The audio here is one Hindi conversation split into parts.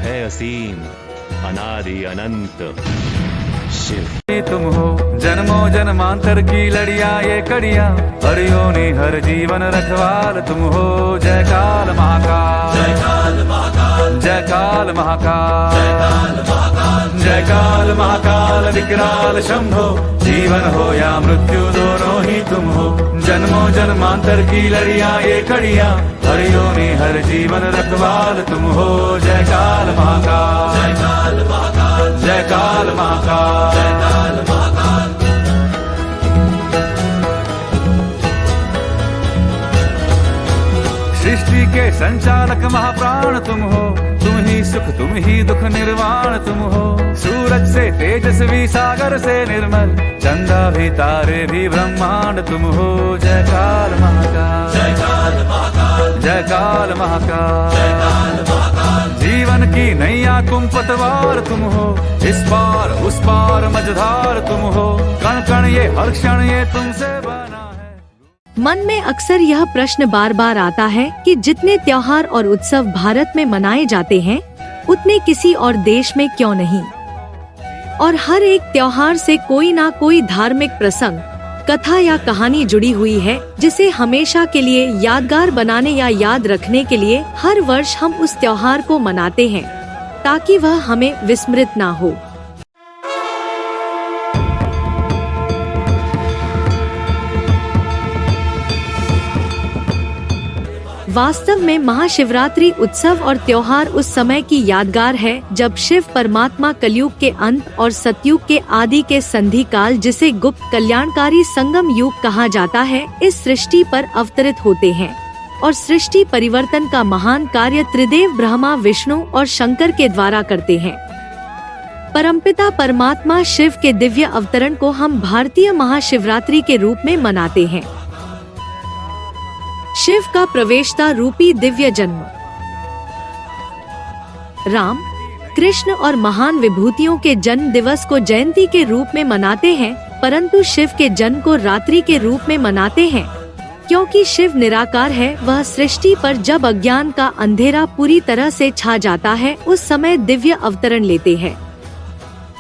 है असीम अनादि अनंत शिव। तुम हो जन्मों जन्मांतर की लड़िया ये कड़िया, हर योनि हर जीवन रखवाल तुम हो। जय काल महाकाल, जय काल महाकाल, जय काल महाकाल, जय काल महाकाल, जय काल महाकाल विकराल शंभो। जीवन हो या मृत्यु दोनों ही तुम हो। जन्मों जन्मांतर की लड़िया ये कड़िया, हर योनि हर जीवन रखवाल तुम हो। जय काल महाकाल, जय काल महाकाल, जय काल महाकाल, जय काल महाकाल। सृष्टि के संचालक महाप्राण तुम हो। तुम ही सुख तुम ही दुख निर्वाण तुम हो। सूरज से तेजस्वी सागर से निर्मल, चंदा भी तारे भी ब्रह्मांड तुम हो। जय काल महाकाल, जय काल महाकाल, जय काल महाकाल, जय काल महाकाल। जीवन की नैया तुम पतवार तुम हो। इस पार उस पार मझधार तुम हो। कण कण ये हर क्षण ये तुमसे बना है। मन में अक्सर यह प्रश्न बार बार आता है कि जितने त्योहार और उत्सव भारत में मनाए जाते हैं, उतने किसी और देश में क्यों नहीं। और हर एक त्योहार से कोई ना कोई धार्मिक प्रसंग, कथा या कहानी जुड़ी हुई है, जिसे हमेशा के लिए यादगार बनाने या याद रखने के लिए हर वर्ष हम उस त्योहार को मनाते हैं, ताकि वह हमें विस्मृत ना हो। वास्तव में महाशिवरात्रि उत्सव और त्योहार उस समय की यादगार है जब शिव परमात्मा कलयुग के अंत और सतयुग के आदि के संधि काल, जिसे गुप्त कल्याणकारी संगम युग कहा जाता है, इस सृष्टि पर अवतरित होते हैं और सृष्टि परिवर्तन का महान कार्य त्रिदेव ब्रह्मा, विष्णु और शंकर के द्वारा करते हैं। परमपिता परमात्मा शिव के दिव्य अवतरण को हम भारतीय महाशिवरात्रि के रूप में मनाते हैं। शिव का प्रवेशता रूपी दिव्य जन्म। राम, कृष्ण और महान विभूतियों के जन्म दिवस को जयंती के रूप में मनाते हैं, परंतु शिव के जन्म को रात्रि के रूप में मनाते हैं, क्योंकि शिव निराकार है। वह सृष्टि पर जब अज्ञान का अंधेरा पूरी तरह से छा जाता है, उस समय दिव्य अवतरण लेते हैं।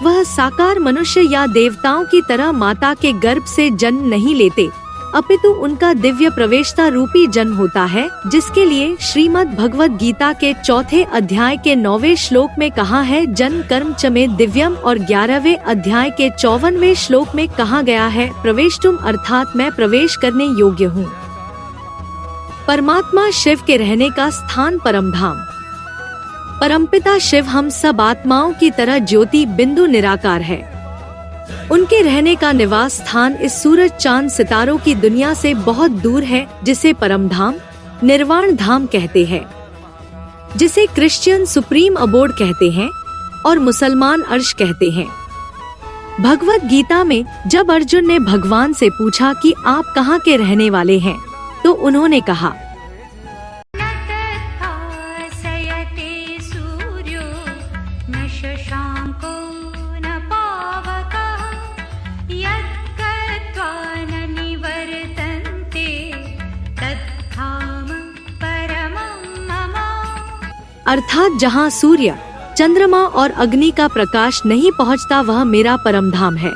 वह साकार मनुष्य या देवताओं की तरह माता के गर्भ से जन्म नहीं लेते, अपितु उनका दिव्य प्रवेशता रूपी जन्म होता है, जिसके लिए श्रीमद् भगवद गीता के 4 अध्याय के 9वें श्लोक में कहा है, जन्म कर्म च मे दिव्यम, और 11वें अध्याय के 54वें श्लोक में कहा गया है, प्रवेशतुम, अर्थात मैं प्रवेश करने योग्य हूँ। परमात्मा शिव के रहने का स्थान परमधाम। परमपिता शिव हम सब आत्माओं की तरह ज्योति बिंदु निराकार है। उनके रहने का निवास स्थान इस सूरज चांद सितारों की दुनिया से बहुत दूर है, जिसे परमधाम, निर्वाण धाम कहते हैं, जिसे क्रिश्चियन सुप्रीम अबोर्ड कहते हैं और मुसलमान अर्श कहते हैं। भगवद गीता में जब अर्जुन ने भगवान से पूछा कि आप कहाँ के रहने वाले हैं, तो उन्होंने कहा, अर्थात जहाँ सूर्य, चंद्रमा और अग्नि का प्रकाश नहीं पहुँचता, वह मेरा परमधाम है।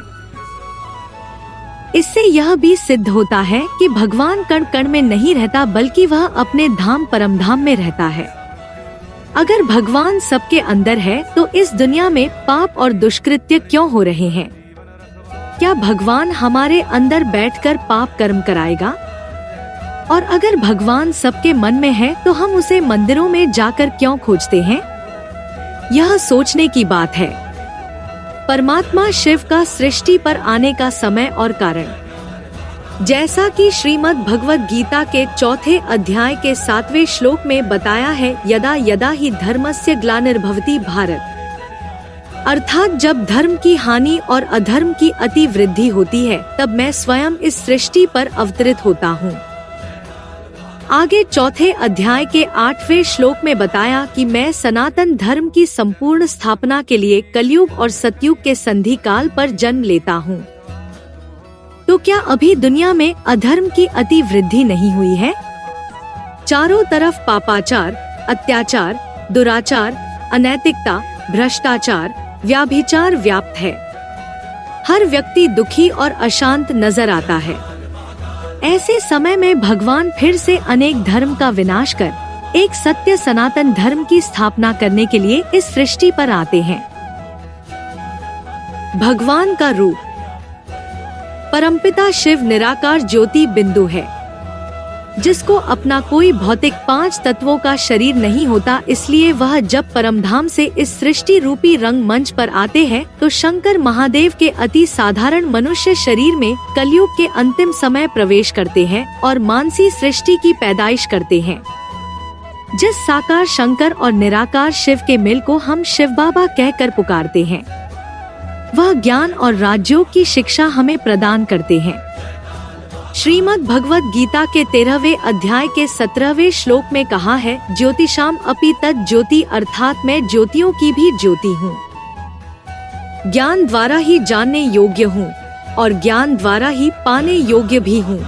इससे यह भी सिद्ध होता है कि भगवान कण कण में नहीं रहता, बल्कि वह अपने धाम परमधाम में रहता है। अगर भगवान सबके अंदर है, तो इस दुनिया में पाप और दुष्कृत्य क्यों हो रहे हैं? क्या भगवान हमारे अंदर बैठकर पाप कर्म कराएगा? और अगर भगवान सबके मन में है, तो हम उसे मंदिरों में जाकर क्यों खोजते हैं? यह सोचने की बात है। परमात्मा शिव का सृष्टि पर आने का समय और कारण, जैसा कि श्रीमद् भगवद गीता के 4 अध्याय के 7वें श्लोक में बताया है, यदा यदा ही धर्मस्य ग्लानिर्भवति भारत, अर्थात जब धर्म की हानि और अधर्म की अति वृद्धि होती है, तब मैं स्वयं इस सृष्टि पर अवतरित होता हूँ। आगे 4 अध्याय के 8वें श्लोक में बताया कि मैं सनातन धर्म की संपूर्ण स्थापना के लिए कलयुग और सतयुग के संधि काल पर जन्म लेता हूँ। तो क्या अभी दुनिया में अधर्म की अति वृद्धि नहीं हुई है? चारों तरफ पापाचार, अत्याचार, दुराचार, अनैतिकता, भ्रष्टाचार, व्याभिचार व्याप्त है। हर व्यक्ति दुखी और अशांत नजर आता है। ऐसे समय में भगवान फिर से अनेक धर्म का विनाश कर एक सत्य सनातन धर्म की स्थापना करने के लिए इस सृष्टि पर आते हैं। भगवान का रूप। परमपिता शिव निराकार ज्योति बिंदु है, जिसको अपना कोई भौतिक 5 तत्वों का शरीर नहीं होता, इसलिए वह जब परमधाम से इस सृष्टि रूपी रंग मंच पर आते हैं तो शंकर महादेव के अति साधारण मनुष्य शरीर में कलयुग के अंतिम समय प्रवेश करते हैं और मानसी सृष्टि की पैदाइश करते हैं। जिस साकार शंकर और निराकार शिव के मेल को हम शिव बाबा कहकर पुकारते हैं, वह ज्ञान और राजयोग की शिक्षा हमें प्रदान करते हैं। श्रीमद् भगवत गीता के 13वें अध्याय के 17वें श्लोक में कहा है, ज्योतिषाम अपि तत् ज्योति, अर्थात मैं ज्योतियों की भी ज्योति हूँ। ज्ञान द्वारा ही जानने योग्य हूँ और ज्ञान द्वारा ही पाने योग्य भी हूँ।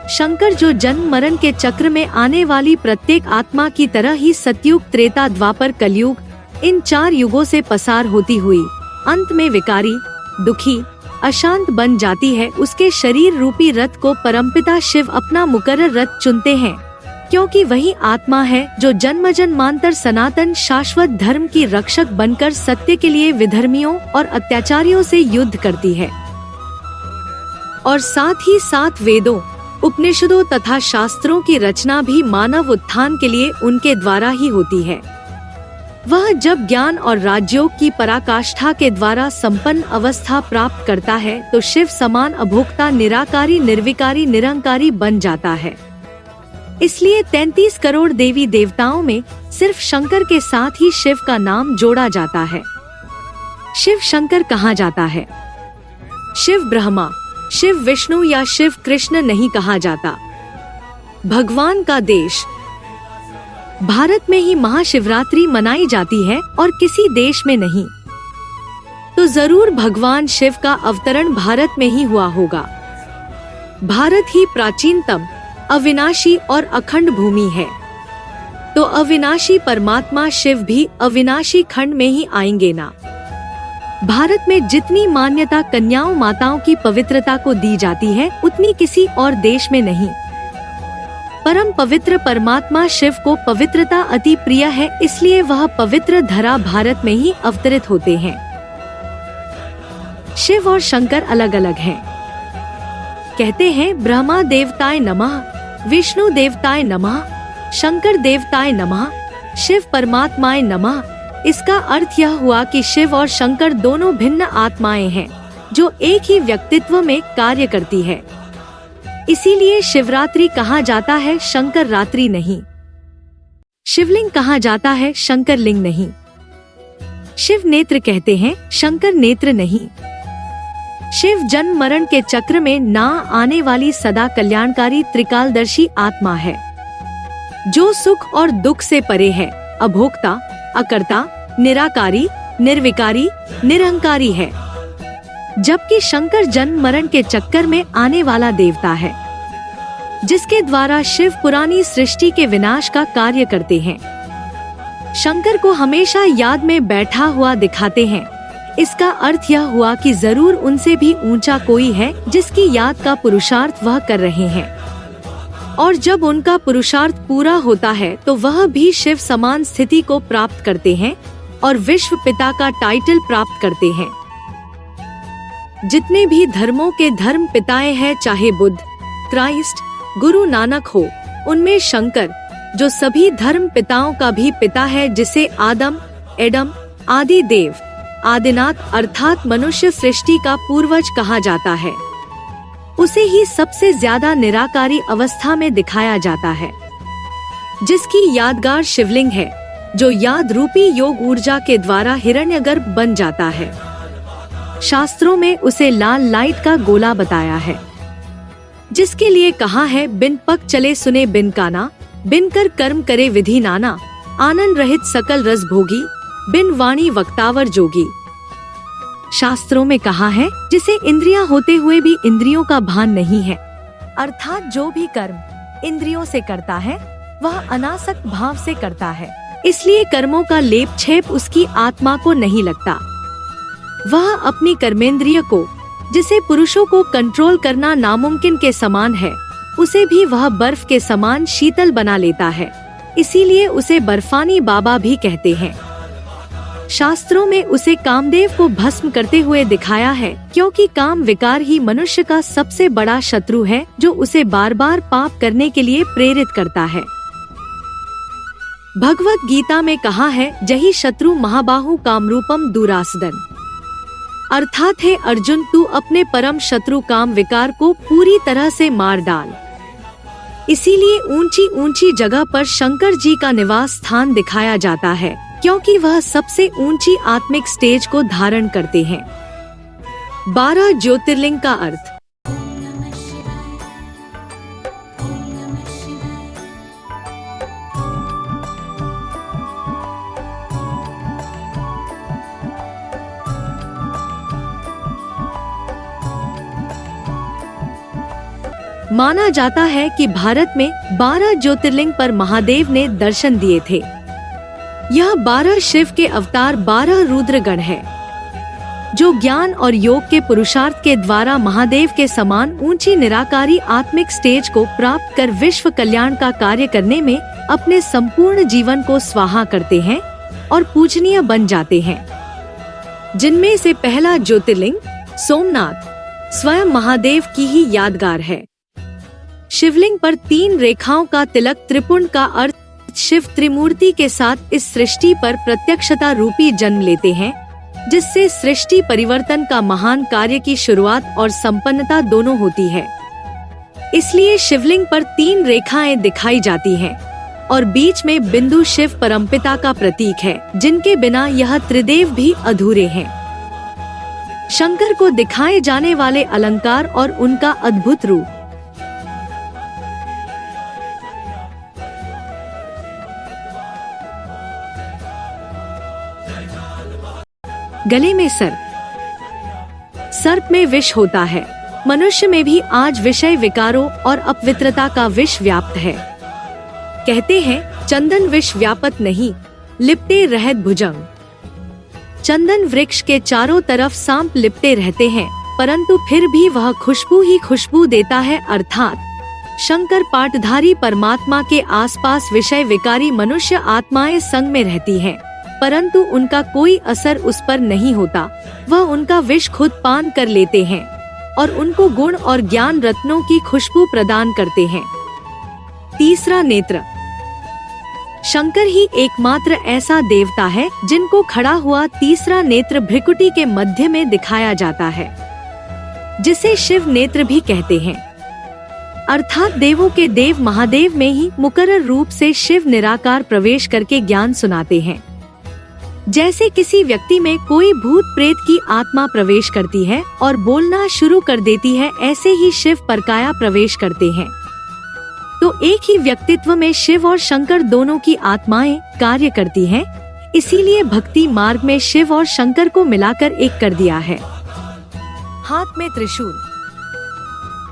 शंकर जो जन्म मरण के चक्र में आने वाली प्रत्येक आत्मा की तरह ही सतयुग, त्रेता, द्वापर, कलयुग, इन 4 युगों से पसार होती हुई अंत में विकारी, दुखी, अशांत बन जाती है, उसके शरीर रूपी रथ को परमपिता शिव अपना मुकर्रर रथ चुनते हैं, क्योंकि वही आत्मा है जो जन्म जन्मांतर सनातन शाश्वत धर्म की रक्षक बनकर सत्य के लिए विधर्मियों और अत्याचारियों से युद्ध करती है और साथ ही साथ वेदों, उपनिषदों तथा शास्त्रों की रचना भी मानव उत्थान के लिए उनके द्वारा ही होती है। वह जब ज्ञान और राजयोग की पराकाष्ठा के द्वारा संपन्न अवस्था प्राप्त करता है तो शिव समान अभोक्ता, निराकारी, निर्विकारी, निरंकारी बन जाता है। इसलिए 33 करोड़ देवी देवताओं में सिर्फ शंकर के साथ ही शिव का नाम जोड़ा जाता है। शिव शंकर कहा जाता है। शिव ब्रह्मा, शिव विष्णु या शिव कृष्ण नहीं कहा जाता। भगवान का देश। भारत में ही महाशिवरात्रि मनाई जाती है और किसी देश में नहीं, तो जरूर भगवान शिव का अवतरण भारत में ही हुआ होगा। भारत ही प्राचीनतम, अविनाशी और अखंड भूमि है, तो अविनाशी परमात्मा शिव भी अविनाशी खंड में ही आएंगे ना। भारत में जितनी मान्यता कन्याओं माताओं की पवित्रता को दी जाती है, उतनी किसी और देश में नहीं। परम पवित्र परमात्मा शिव को पवित्रता अति प्रिय है, इसलिए वह पवित्र धरा भारत में ही अवतरित होते हैं। शिव और शंकर अलग अलग हैं। कहते हैं ब्रह्मा देवताय नमः, विष्णु देवताय नमः, शंकर देवताय नमः, शिव परमात्माय नमः। इसका अर्थ यह हुआ कि शिव और शंकर दोनों भिन्न आत्माएं हैं जो एक ही व्यक्तित्व में कार्य करती है। इसीलिए शिवरात्रि कहा जाता है, शंकर रात्रि नहीं। शिवलिंग कहा जाता है, शंकर लिंग नहीं। शिव नेत्र कहते हैं, शंकर नेत्र नहीं। शिव जन्म मरण के चक्र में ना आने वाली सदा कल्याणकारी त्रिकालदर्शी आत्मा है, जो सुख और दुख से परे है, अभोक्ता, अकर्ता, निराकारी, निर्विकारी, निरहंकारी है। जबकि शंकर जन्म मरण के चक्कर में आने वाला देवता है, जिसके द्वारा शिव पुरानी सृष्टि के विनाश का कार्य करते हैं। शंकर को हमेशा याद में बैठा हुआ दिखाते हैं। इसका अर्थ यह हुआ कि जरूर उनसे भी ऊंचा कोई है जिसकी याद का पुरुषार्थ वह कर रहे हैं, और जब उनका पुरुषार्थ पूरा होता है तो वह भी शिव समान स्थिति को प्राप्त करते हैं और विश्व पिता का टाइटल प्राप्त करते हैं। जितने भी धर्मों के धर्म पिताएं हैं, चाहे बुद्ध, क्राइस्ट, गुरु नानक हो, उनमें शंकर जो सभी धर्म पिताओं का भी पिता है, जिसे आदम, एडम, आदि देव, आदिनाथ अर्थात मनुष्य सृष्टि का पूर्वज कहा जाता है, उसे ही सबसे ज्यादा निराकारी अवस्था में दिखाया जाता है, जिसकी यादगार शिवलिंग है, जो याद रूपी योग ऊर्जा के द्वारा हिरण्यगर्भ बन जाता है। शास्त्रों में उसे लाल लाइट का गोला बताया है, जिसके लिए कहा है, बिन पक चले सुने बिन काना, बिन कर कर्म करे विधि नाना, आनंद रहित सकल रस भोगी, बिन वाणी वक्तावर जोगी। शास्त्रों में कहा है, जिसे इंद्रियां होते हुए भी इंद्रियों का भान नहीं है, अर्थात जो भी कर्म इंद्रियों से करता है वह अनासक्त भाव से करता है, इसलिए कर्मों का लेप छेप उसकी आत्मा को नहीं लगता। वह अपनी कर्मेंद्रिय को, जिसे पुरुषों को कंट्रोल करना नामुमकिन के समान है, उसे भी वह बर्फ के समान शीतल बना लेता है। इसीलिए उसे बर्फानी बाबा भी कहते हैं। शास्त्रों में उसे कामदेव को भस्म करते हुए दिखाया है, क्योंकि काम विकार ही मनुष्य का सबसे बड़ा शत्रु है, जो उसे बार बार पाप करने के लिए प्रेरित करता है। भगवत गीता में कहा है, जही शत्रु महाबाहु कामरूपम दूरासदन। अर्थात है अर्जुन, तू अपने परम शत्रु काम विकार को पूरी तरह से मार डाल। इसीलिए ऊंची ऊंची जगह पर शंकर जी का निवास स्थान दिखाया जाता है, क्योंकि वह सबसे ऊंची आत्मिक स्टेज को धारण करते हैं। 12 ज्योतिर्लिंग का अर्थ। माना जाता है कि भारत में 12 ज्योतिर्लिंग पर महादेव ने दर्शन दिए थे। यह 12 शिव के अवतार 12 रुद्रगण है, जो ज्ञान और योग के पुरुषार्थ के द्वारा महादेव के समान ऊंची निराकारी आत्मिक स्टेज को प्राप्त कर विश्व कल्याण का कार्य करने में अपने संपूर्ण जीवन को स्वाहा करते हैं और पूजनीय बन जाते हैं। जिनमें से पहला ज्योतिर्लिंग सोमनाथ स्वयं महादेव की ही यादगार है। शिवलिंग पर 3 रेखाओं का तिलक त्रिपुंड का अर्थ शिव त्रिमूर्ति के साथ इस सृष्टि पर प्रत्यक्षता रूपी जन्म लेते हैं, जिससे सृष्टि परिवर्तन का महान कार्य की शुरुआत और संपन्नता दोनों होती है। इसलिए शिवलिंग पर 3 रेखाएं दिखाई जाती हैं और बीच में बिंदु शिव परमपिता का प्रतीक है, जिनके बिना यह त्रिदेव भी अधूरे हैं। शंकर को दिखाए जाने वाले अलंकार और उनका अद्भुत रूप। गले में सर्प में विष होता है। मनुष्य में भी आज विषय विकारों और अपवित्रता का विष व्याप्त है। कहते हैं चंदन विष व्यापत नहीं, लिपटे रहत भुजंग। चंदन वृक्ष के चारों तरफ सांप लिपटे रहते हैं, परंतु फिर भी वह खुशबू ही खुशबू देता है। अर्थात शंकर पाठधारी परमात्मा के आसपास विषय विकारी मनुष्य आत्माएं संग में रहती हैं, परंतु उनका कोई असर उस पर नहीं होता। वह उनका विष खुद पान कर लेते हैं और उनको गुण और ज्ञान रत्नों की खुशबू प्रदान करते हैं। तीसरा नेत्र। शंकर ही एकमात्र ऐसा देवता है जिनको खड़ा हुआ तीसरा नेत्र भ्रिकुटी के मध्य में दिखाया जाता है, जिसे शिव नेत्र भी कहते हैं। अर्थात देवों के देव महादेव में ही मुकर्रर रूप से शिव निराकार प्रवेश करके ज्ञान सुनाते हैं। जैसे किसी व्यक्ति में कोई भूत प्रेत की आत्मा प्रवेश करती है और बोलना शुरू कर देती है, ऐसे ही शिव परकाया प्रवेश करते हैं। तो एक ही व्यक्तित्व में शिव और शंकर दोनों की आत्माएं कार्य करती हैं। इसीलिए भक्ति मार्ग में शिव और शंकर को मिलाकर एक कर दिया है। हाथ में त्रिशूल।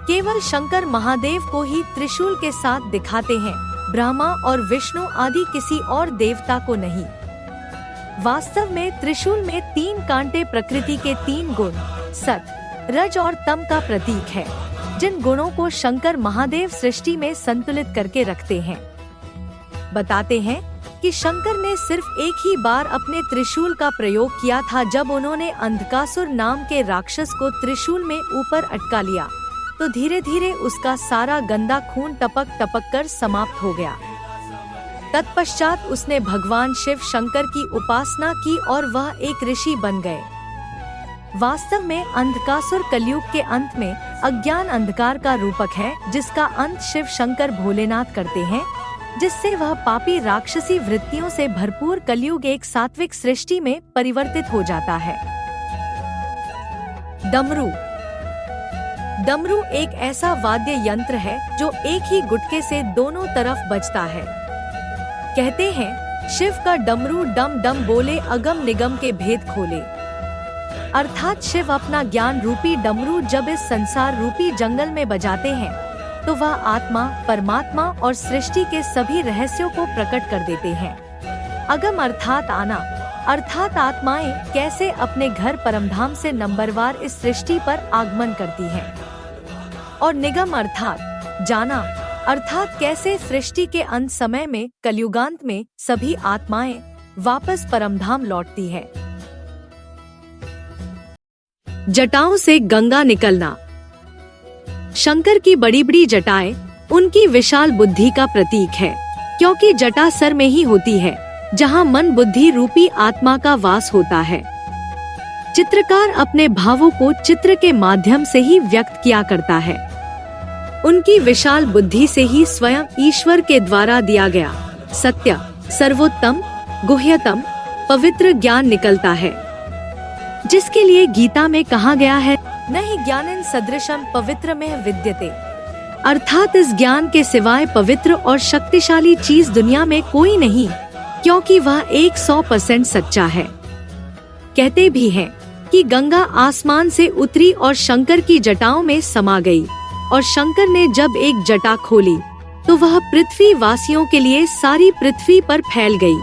केवल शंकर महादेव को ही त्रिशूल के साथ दिखाते हैं, ब्रह्मा और विष्णु आदि किसी और देवता को नहीं। वास्तव में त्रिशूल में 3 कांटे प्रकृति के 3 गुण सत, रज और तम का प्रतीक है, जिन गुणों को शंकर महादेव सृष्टि में संतुलित करके रखते हैं। बताते हैं कि शंकर ने सिर्फ एक ही बार अपने त्रिशूल का प्रयोग किया था, जब उन्होंने अंधकासुर नाम के राक्षस को त्रिशूल में ऊपर अटका लिया, तो धीरे धीरे उसका सारा गंदा खून टपक टपक कर समाप्त हो गया। तत्पश्चात उसने भगवान शिव शंकर की उपासना की और वह एक ऋषि बन गए। वास्तव में अंधकासुर कलयुग के अंत में अज्ञान अंधकार का रूपक है, जिसका अंत शिव शंकर भोलेनाथ करते हैं, जिससे वह पापी राक्षसी वृत्तियों से भरपूर कलयुग एक सात्विक सृष्टि में परिवर्तित हो जाता है। डमरू। डमरू एक ऐसा वाद्य यंत्र है जो एक ही गुटके से दोनों तरफ बजता है। कहते हैं शिव का डमरू डम डम बोले, अगम निगम के भेद खोले। अर्थात शिव अपना ज्ञान रूपी डमरू जब इस संसार रूपी जंगल में बजाते हैं, तो वह आत्मा, परमात्मा और सृष्टि के सभी रहस्यों को प्रकट कर देते हैं। अगम अर्थात आना, अर्थात आत्माएं कैसे अपने घर परमधाम से नंबरवार इस सृष्टि पर आगमन करती हैं। और निगम अर्थात जाना, अर्थात कैसे सृष्टि के अंत समय में कलयुगांत में सभी आत्माएं वापस परमधाम लौटती है। जटाओं से गंगा निकलना। शंकर की बड़ी बड़ी जटाएं उनकी विशाल बुद्धि का प्रतीक है, क्योंकि जटा सर में ही होती है जहां मन बुद्धि रूपी आत्मा का वास होता है। चित्रकार अपने भावों को चित्र के माध्यम से ही व्यक्त किया करता है। उनकी विशाल बुद्धि से ही स्वयं ईश्वर के द्वारा दिया गया सत्य, सर्वोत्तम, गुह्यतम, पवित्र ज्ञान निकलता है, जिसके लिए गीता में कहा गया है, न ही ज्ञानेन सदृशम पवित्र में विद्यते। अर्थात इस ज्ञान के सिवाय पवित्र और शक्तिशाली चीज दुनिया में कोई नहीं, क्योंकि वह 100% सच्चा है। कहते भी हैं कि गंगा आसमान से उतरी और शंकर की जटाओं में समा गई, और शंकर ने जब एक जटा खोली तो वह पृथ्वी वासियों के लिए सारी पृथ्वी पर फैल गई।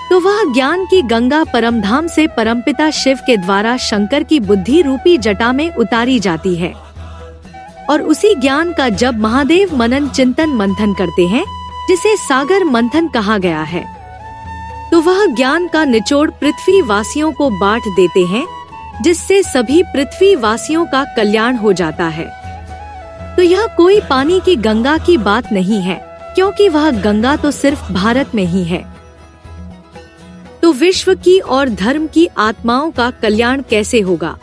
तो वह ज्ञान की गंगा परमधाम से परमपिता शिव के द्वारा शंकर की बुद्धि रूपी जटा में उतारी जाती है, और उसी ज्ञान का जब महादेव मनन चिंतन मंथन करते हैं, जिसे सागर मंथन कहा गया है, तो वह ज्ञान का निचोड़ पृथ्वी वासियों को बांट देते हैं, जिससे सभी पृथ्वी वासियों का कल्याण हो जाता है। तो यह कोई पानी की गंगा की बात नहीं है, क्योंकि वह गंगा तो सिर्फ भारत में ही है। तो विश्व की और धर्म की आत्माओं का कल्याण कैसे होगा?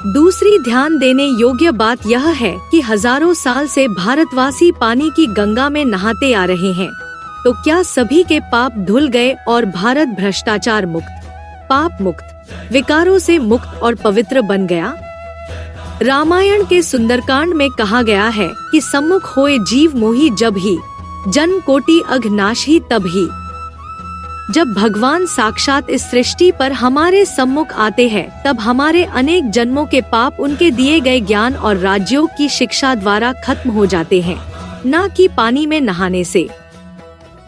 दूसरी ध्यान देने योग्य बात यह है कि हजारों साल से भारतवासी पानी की गंगा में नहाते आ रहे हैं, तो क्या सभी के पाप धुल गए और भारत भ्रष्टाचार मुक्त, पाप मुक्त, विकारों से मुक्त और पवित्र बन गया? रामायण के सुंदरकांड में कहा गया है कि सम्मुख होए जीव मोही जब ही, जन्म कोटि अघनाश ही तब ही। जब भगवान साक्षात इस सृष्टि पर हमारे सम्मुख आते हैं, तब हमारे अनेक जन्मों के पाप उनके दिए गए ज्ञान और राजयोग की शिक्षा द्वारा खत्म हो जाते हैं, न कि पानी में नहाने से।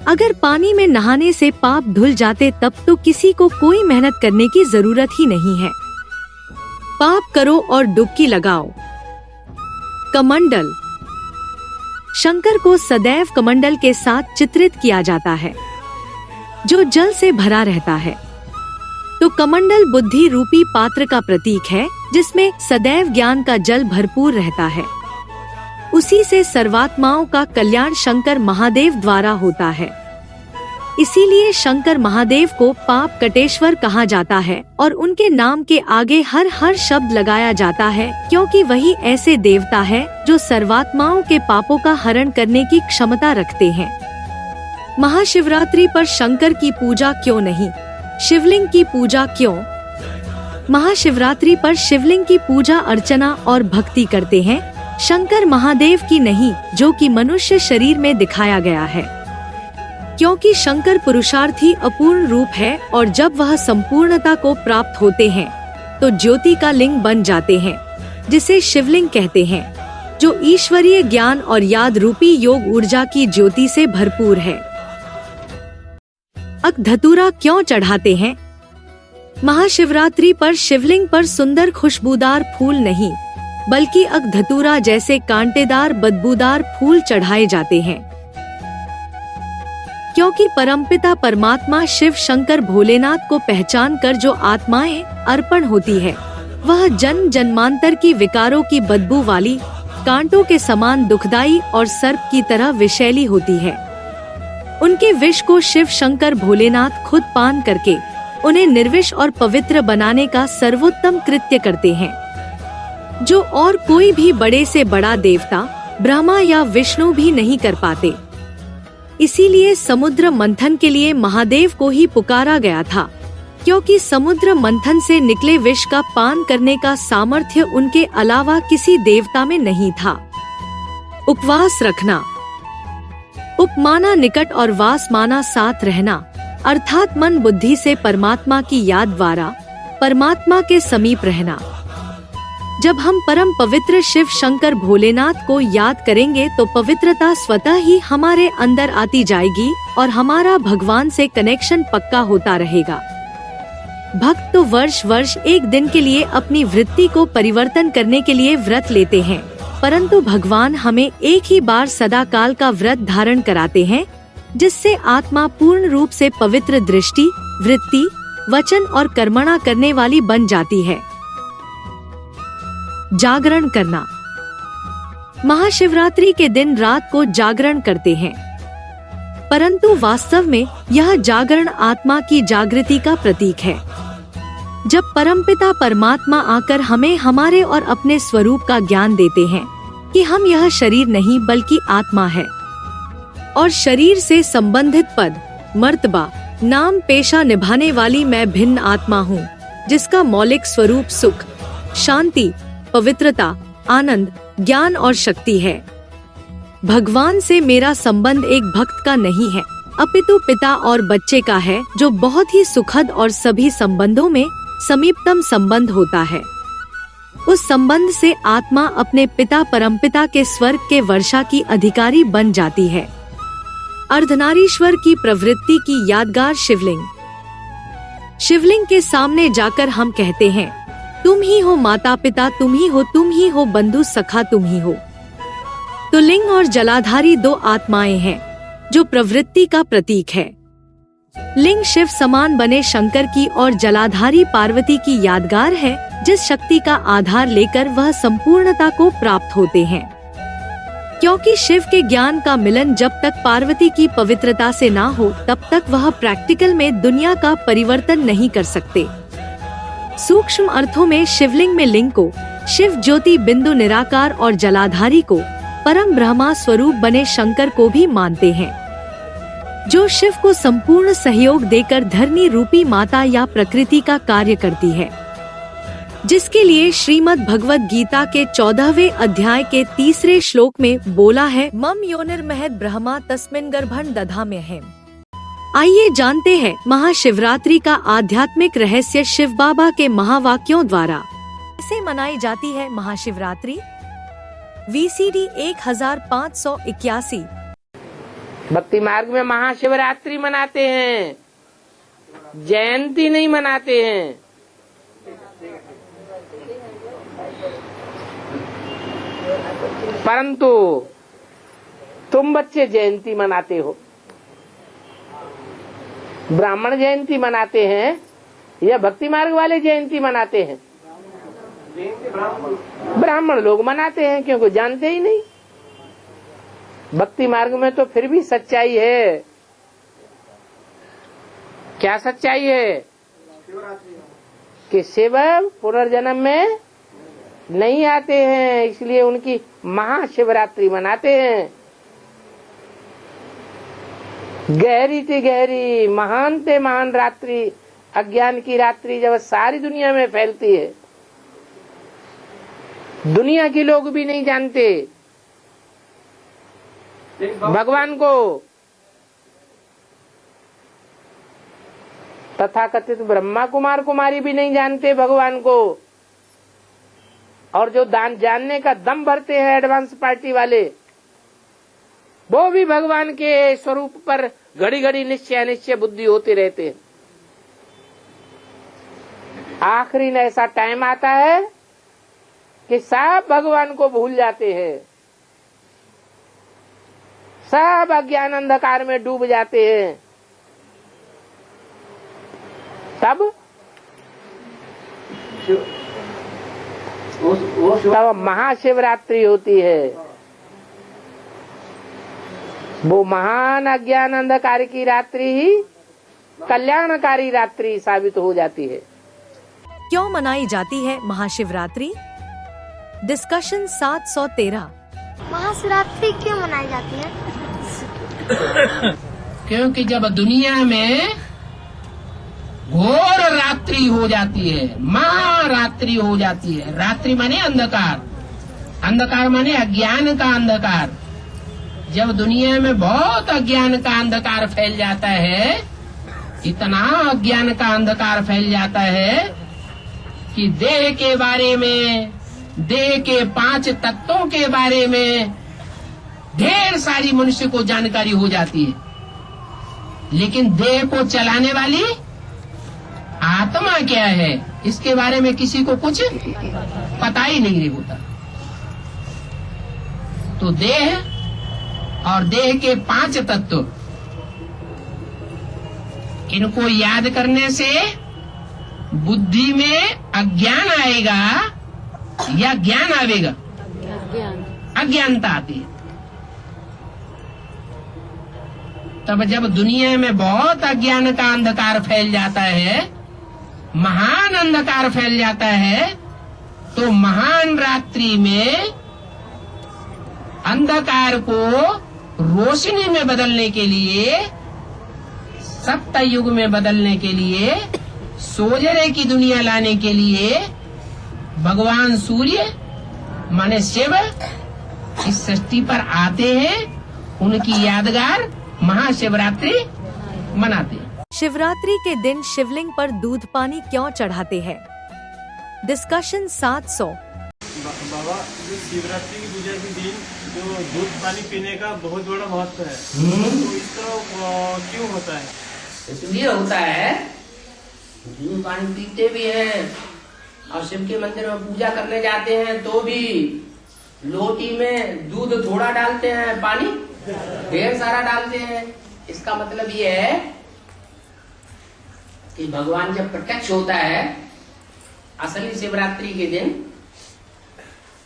अगर पानी में नहाने से पाप धुल जाते तब तो किसी को कोई मेहनत करने की जरूरत ही नहीं है। पाप करो और डुबकी लगाओ। कमंडल। शंकर को सदैव कमंडल के साथ चित्रित किया जाता है, जो जल से भरा रहता है। तो कमंडल बुद्धि रूपी पात्र का प्रतीक है, जिसमें सदैव ज्ञान का जल भरपूर रहता है। उसी से सर्वात्माओं का कल्याण शंकर महादेव द्वारा होता है। इसीलिए शंकर महादेव को पाप कटेश्वर कहा जाता है, और उनके नाम के आगे हर शब्द लगाया जाता है, क्योंकि वही ऐसे देवता है जो सर्वात्माओं के पापों का हरण करने की क्षमता रखते हैं। महाशिवरात्रि पर शंकर की पूजा क्यों नहीं, शिवलिंग की पूजा क्यों? महाशिवरात्रि पर शिवलिंग की पूजा अर्चना और भक्ति करते हैं, शंकर महादेव की नहीं, जो कि मनुष्य शरीर में दिखाया गया है। क्योंकि शंकर पुरुषार्थी अपूर्ण रूप है, और जब वह संपूर्णता को प्राप्त होते हैं तो ज्योति का लिंग बन जाते हैं, जिसे शिवलिंग कहते हैं, जो ईश्वरीय ज्ञान और याद रूपी योग ऊर्जा की ज्योति से भरपूर है। धतूरा क्यों चढ़ाते हैं? महाशिवरात्रि पर शिवलिंग पर सुंदर खुशबूदार फूल नहीं, बल्कि धतूरा जैसे कांटेदार बदबूदार फूल चढ़ाए जाते हैं, क्योंकि परमपिता परमात्मा शिव शंकर भोलेनाथ को पहचान कर जो आत्माएं अर्पण होती है, वह जन्म जन्मांतर की विकारों की बदबू वाली, कांटों के समान दुखदाई और सर्प की तरह विषैली होती है। उनके विष को शिव शंकर भोलेनाथ खुद पान करके उन्हें निर्विष और पवित्र बनाने का सर्वोत्तम कृत्य करते हैं, जो और कोई भी बड़े से बड़ा देवता, ब्रह्मा या विष्णु भी नहीं कर पाते। इसीलिए समुद्र मंथन के लिए महादेव को ही पुकारा गया था, क्योंकि समुद्र मंथन से निकले विष का पान करने का सामर्थ्य उनके अलावा किसी देवता में नहीं था। उपवास रखना। उप माना निकट और वास माना साथ रहना, अर्थात मन बुद्धि से परमात्मा की याद द्वारा परमात्मा के समीप रहना। जब हम परम पवित्र शिव शंकर भोलेनाथ को याद करेंगे तो पवित्रता स्वतः ही हमारे अंदर आती जाएगी और हमारा भगवान से कनेक्शन पक्का होता रहेगा। भक्त तो वर्ष वर्ष एक दिन के लिए अपनी वृत्ति को परिवर्तन करने के लिए व्रत लेते हैं, परंतु भगवान हमें एक ही बार सदा काल का व्रत धारण कराते हैं, जिससे आत्मा पूर्ण रूप से पवित्र दृष्टि, वृत्ति, वचन और कर्मणा करने वाली बन जाती है। जागरण करना। महाशिवरात्रि के दिन रात को जागरण करते हैं, परंतु वास्तव में यह जागरण आत्मा की जागृति का प्रतीक है। जब परमपिता परमात्मा आकर हमें हमारे और अपने स्वरूप का ज्ञान देते हैं कि हम यह शरीर नहीं बल्कि आत्मा है और शरीर से संबंधित पद, मर्तबा, नाम, पेशा निभाने वाली मैं भिन्न आत्मा हूँ, जिसका मौलिक स्वरूप सुख, शांति, पवित्रता, आनंद, ज्ञान और शक्ति है। भगवान से मेरा संबंध एक भक्त का नहीं है, अपितु पिता और बच्चे का है, जो बहुत ही सुखद और सभी संबंधों में समीपतम संबंध होता है। उस संबंध से आत्मा अपने पिता परमपिता के स्वर्ग के वर्षा की अधिकारी बन जाती है। अर्धनारीश्वर की प्रवृत्ति की यादगार शिवलिंग। शिवलिंग के सामने जाकर हम कहते हैं, तुम ही हो माता पिता, तुम ही हो बंधु सखा, तुम ही हो। तो लिंग और जलाधारी दो आत्माएं हैं जो प्रवृत्ति का प्रतीक है। लिंग शिव समान बने शंकर की और जलाधारी पार्वती की यादगार है, जिस शक्ति का आधार लेकर वह संपूर्णता को प्राप्त होते हैं। क्योंकि शिव के ज्ञान का मिलन जब तक पार्वती की पवित्रता से ना हो तब तक वह प्रैक्टिकल में दुनिया का परिवर्तन नहीं कर सकते। सूक्ष्म अर्थों में शिवलिंग में लिंग को, शिव ज्योति बिंदु निराकार और जलाधारी को परम ब्रह्मा स्वरूप बने शंकर को भी मानते हैं, जो शिव को संपूर्ण सहयोग देकर धरनी रूपी माता या प्रकृति का कार्य करती है, जिसके लिए श्रीमद् भगवद गीता के 14वें अध्याय के 3 श्लोक में बोला है, मम योनिर्महद ब्रह्मा तस्मिन् गर्भं दधाम्यहम्। आइए जानते हैं महाशिवरात्रि का आध्यात्मिक रहस्य शिव बाबा के महावाक्यों द्वारा। कैसे मनाई जाती है महाशिवरात्रि? VCD 1581। भक्ति मार्ग में महाशिवरात्रि मनाते हैं, जयंती नहीं मनाते हैं। परंतु तुम बच्चे जयंती मनाते हो। ब्राह्मण जयंती मनाते हैं या भक्ति मार्ग वाले जयंती मनाते हैं? ब्राह्मण लोग मनाते हैं, क्योंकि जानते ही नहीं। भक्ति मार्ग में तो फिर भी सच्चाई है। क्या सच्चाई है? कि शिव पुनर्जन्म में नहीं आते हैं, इसलिए उनकी महाशिवरात्रि मनाते हैं। गहरी से गहरी, महान से महान रात्रि, अज्ञान की रात्रि जब सारी दुनिया में फैलती है, दुनिया के लोग भी नहीं जानते भगवान को। तथाकथित ब्रह्मा कुमार कुमारी भी नहीं जानते भगवान को। और जो जानने का दम भरते हैं एडवांस पार्टी वाले, वो भी भगवान के स्वरूप पर घड़ी घड़ी निश्चय अनिश्चय बुद्धि होते रहते हैं। आखिरी में ऐसा टाइम आता है कि सब भगवान को भूल जाते हैं, सब अज्ञान अंधकार में डूब जाते हैं। तब महाशिवरात्रि होती है। वो महान अज्ञान अंधकार की रात्रि ही कल्याणकारी रात्रि साबित हो जाती है। क्यों मनाई जाती है महाशिवरात्रि? डिस्कशन 713। महाशिवरात्रि क्यों मनाई जाती है? क्योंकि जब दुनिया में घोर रात्रि हो जाती है, महारात्रि हो जाती है। रात्रि माने अंधकार, अंधकार माने अज्ञान का अंधकार। जब दुनिया में बहुत अज्ञान का अंधकार फैल जाता है, इतना अज्ञान का अंधकार फैल जाता है कि देह के बारे में, देह के 5 तत्वों के बारे में ढेर सारी मनुष्य को जानकारी हो जाती है, लेकिन देह को चलाने वाली आत्मा क्या है इसके बारे में किसी को कुछ पता ही नहीं होता। तो देह और देह के 5 तत्व, इनको याद करने से बुद्धि में अज्ञान आएगा या ज्ञान आवेगा? अज्ञानता आती है। तब जब दुनिया में बहुत अज्ञान का अंधकार फैल जाता है, महान अंधकार फैल जाता है, तो महान रात्रि में अंधकार को रोशनी में बदलने के लिए, सप्तयुग में बदलने के लिए, सोजरे की दुनिया लाने के लिए भगवान सूर्य माने शिव इस सृष्टि पर आते हैं। उनकी यादगार महाशिवरात्रि मनाते हैं। शिवरात्रि के दिन शिवलिंग पर दूध पानी क्यों चढ़ाते हैं? डिस्कशन 700। बाबा, जो शिवरात्रि की पूजा के दिन जो दूध पानी पीने का बहुत बड़ा महत्व है, तो इसका क्यों होता है? इसलिए होता है, दूध पानी पीते भी हैं और शिव के मंदिर में पूजा करने जाते हैं तो भी लोटी में दूध थोड़ा डालते हैं, पानी ढेर सारा डालते हैं। इसका मतलब ये है कि भगवान जब प्रत्यक्ष होता है असली शिवरात्रि के दिन,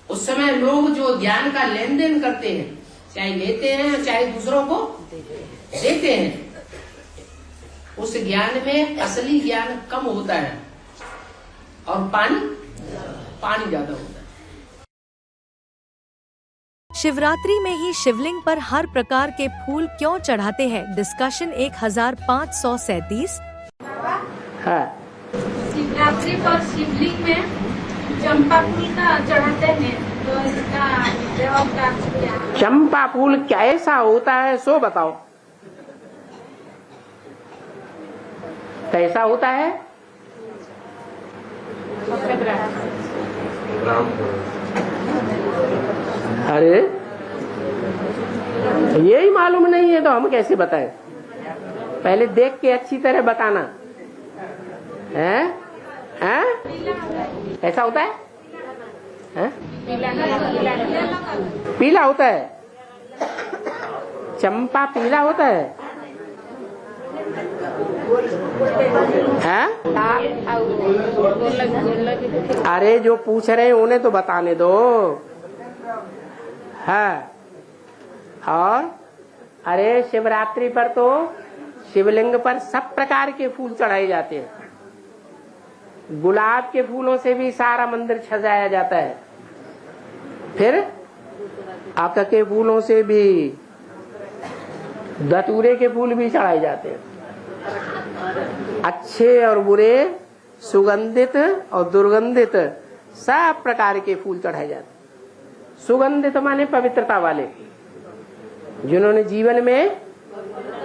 उस समय लोग जो ज्ञान का लेन देन करते हैं, चाहे लेते हैं चाहे दूसरों को देते हैं, उस ज्ञान में असली ज्ञान कम होता है और पानी ज्यादा होता है। शिवरात्रि में ही शिवलिंग पर हर प्रकार के फूल क्यों चढ़ाते हैं? डिस्कशन 1537। हाँ, शिवरात्रि पर शिवलिंग में चंपा फूल का चढ़ाते हैं, तो इसका जवाब क्या है? चंपा फूल क्या ऐसा होता है सो बताओ, कैसा होता है? अरे यही मालूम नहीं है तो हम कैसे बताएं? पहले देख के अच्छी तरह बताना है। ऐसा होता है? पीला होता है? चंपा पीला होता है? अरे जो पूछ रहे हैं उन्हें तो बताने दो। हाँ, और अरे शिवरात्रि पर तो शिवलिंग पर सब प्रकार के फूल चढ़ाए जाते हैं। गुलाब के फूलों से भी सारा मंदिर सजाया जाता है, फिर आक के फूलों से भी, धतूरे के फूल भी चढ़ाए जाते हैं। अच्छे और बुरे, सुगंधित और दुर्गंधित सब प्रकार के फूल चढ़ाए जाते हैं। सुगंधित माने पवित्रता वाले, जिन्होंने जीवन में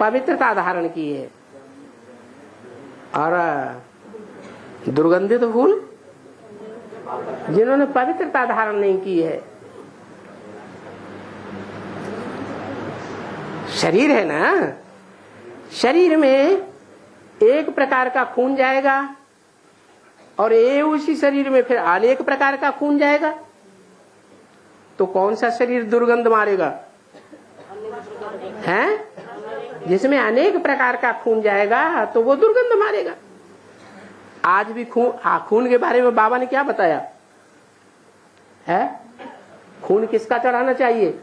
पवित्रता धारण की है, और दुर्गंधित फूल जिन्होंने पवित्रता धारण नहीं की है। शरीर है ना, शरीर में एक प्रकार का खून जाएगा और उसी शरीर में फिर अनेक प्रकार का खून जाएगा, तो कौन सा शरीर दुर्गंध मारेगा? हैं? जिसमें अनेक प्रकार का खून जाएगा तो वो दुर्गंध मारेगा। आज भी खून के बारे में बाबा ने क्या बताया है? खून किसका चढ़ाना चाहिए?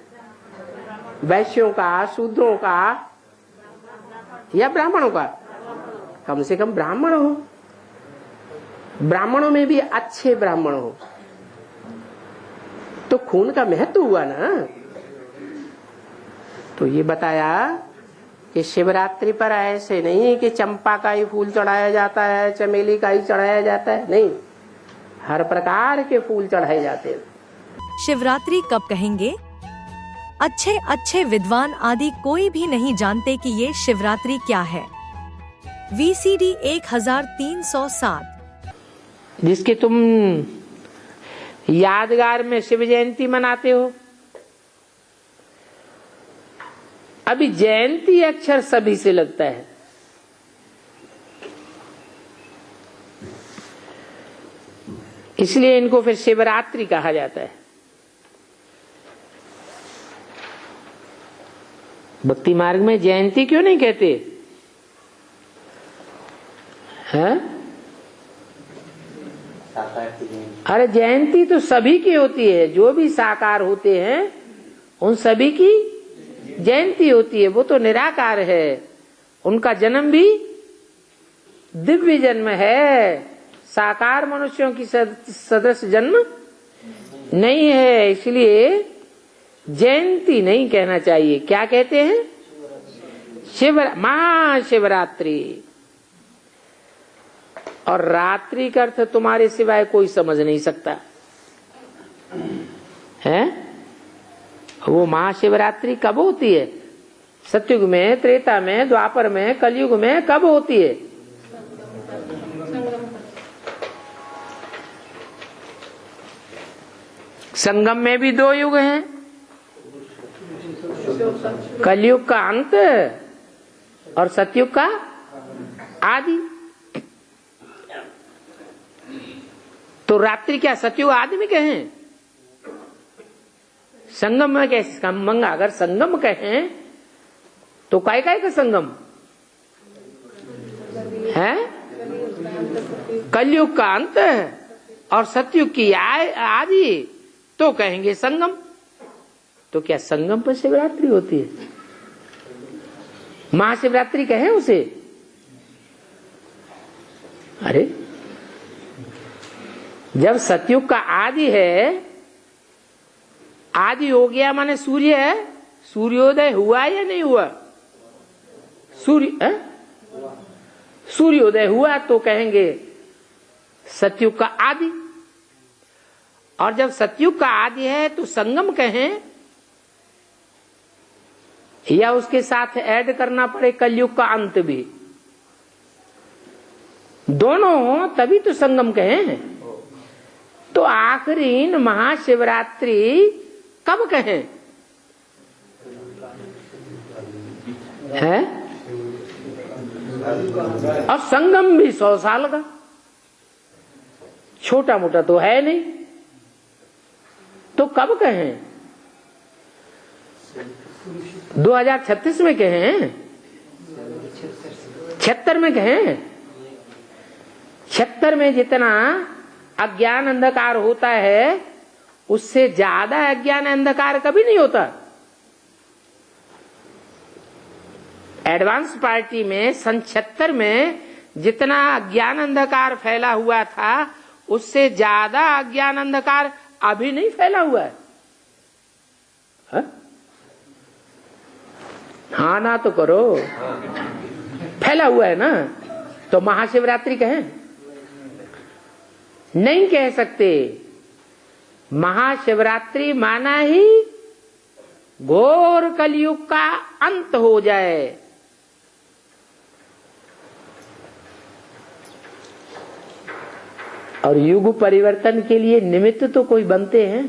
वैश्यों का, शूद्रों का या ब्राह्मणों का? कम से कम ब्राह्मण हो, ब्राह्मणों में भी अच्छे ब्राह्मण हो, तो खून का महत्व हुआ ना। तो ये बताया कि शिवरात्रि पर ऐसे नहीं कि चंपा का ही फूल चढ़ाया जाता है, चमेली का ही चढ़ाया जाता है, नहीं, हर प्रकार के फूल चढ़ाए जाते हैं। शिवरात्रि कब कहेंगे? अच्छे अच्छे विद्वान आदि कोई भी नहीं जानते कि ये शिवरात्रि क्या है। VCD 1307। जिसके तुम यादगार में शिव जयंती मनाते हो। अभी जयंती अक्षर सभी से लगता है, इसलिए इनको फिर शिवरात्रि कहा जाता है। भक्ति मार्ग में जयंती क्यों नहीं कहते हैं? अरे जयंती तो सभी की होती है, जो भी साकार होते हैं उन सभी की जयंती होती है। वो तो निराकार है, उनका जन्म भी दिव्य जन्म है, साकार मनुष्यों की सदस्य जन्म नहीं है। इसलिए जयंती नहीं कहना चाहिए, क्या कहते हैं? महाशिवरात्रि। और रात्रि का अर्थ तुम्हारे सिवाय कोई समझ नहीं सकता है। वो महाशिवरात्रि कब होती है? सतयुग में, त्रेता में, द्वापर में, कलयुग में कब होती है? संगम में भी दो युग हैं, कलयुग का अंत और सतयुग का आदि। तो रात्रि क्या सतयुग आदि में कहें? संगम में कैसे संगम? अगर संगम कहें तो काय का संगम है? कलयुग का अंत और सतयुग की आदि, तो कहेंगे संगम। तो क्या संगम पर शिवरात्रि होती है? महाशिवरात्रि कहें उसे? अरे जब सतयुग का आदि है, आदि हो गया माने सूर्य है, सूर्योदय हुआ या नहीं हुआ? सूर्योदय हुआ तो कहेंगे सतयुग का आदि। और जब सतयुग का आदि है तो संगम कहें या उसके साथ ऐड करना पड़े कलयुग का अंत भी? दोनों हो तभी तो संगम कहें। तो आखिरी महाशिवरात्रि कब कहें है? और संगम भी 100 साल का, छोटा मोटा तो है नहीं, तो कब कहें? 2036 में कहें? 76 में कहें? 76 में जितना अज्ञान अंधकार होता है उससे ज्यादा अज्ञान अंधकार कभी नहीं होता। एडवांस पार्टी में सन 76 में जितना अज्ञान अंधकार फैला हुआ था उससे ज्यादा अज्ञान अंधकार अभी नहीं फैला हुआ है। हाँ ना तो करो, फैला हुआ है ना। तो महाशिवरात्रि कहें? नहीं कह सकते। महाशिवरात्रि माना ही घोर कलयुग का अंत हो जाए। और युग परिवर्तन के लिए निमित्त तो कोई बनते हैं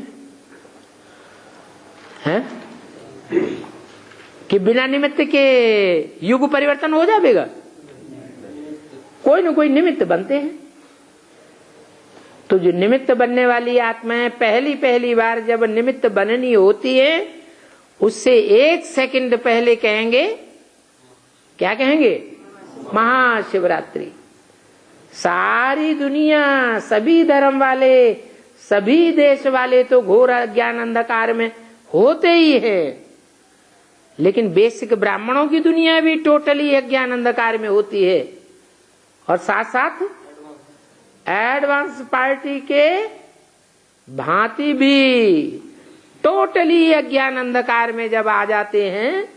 कि बिना निमित्त के युग परिवर्तन हो जाएगा? कोई न कोई निमित्त बनते हैं। तो जो निमित्त बनने वाली आत्माएं पहली बार जब निमित्त बननी होती है उससे 1 सेकंड पहले कहेंगे, क्या कहेंगे? महाशिवरात्रि। सारी दुनिया, सभी धर्म वाले, सभी देश वाले तो घोर अज्ञान अंधकार में होते ही है, लेकिन बेसिक ब्राह्मणों की दुनिया भी टोटली अज्ञान अंधकार में होती है। और साथ साथ एडवांस पार्टी के भांति भी टोटली अज्ञान अंधकार में जब आ जाते हैं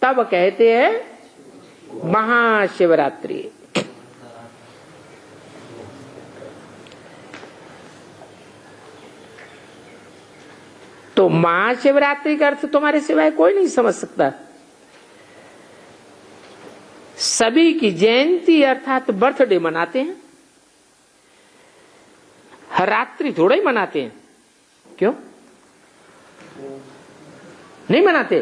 तब कहते हैं महाशिवरात्रि। तो महाशिवरात्रि का अर्थ तुम्हारे सिवाय कोई नहीं समझ सकता। सभी की जयंती अर्थात बर्थडे मनाते हैं। हर रात्रि थोड़ा ही मनाते हैं। क्यों नहीं मनाते?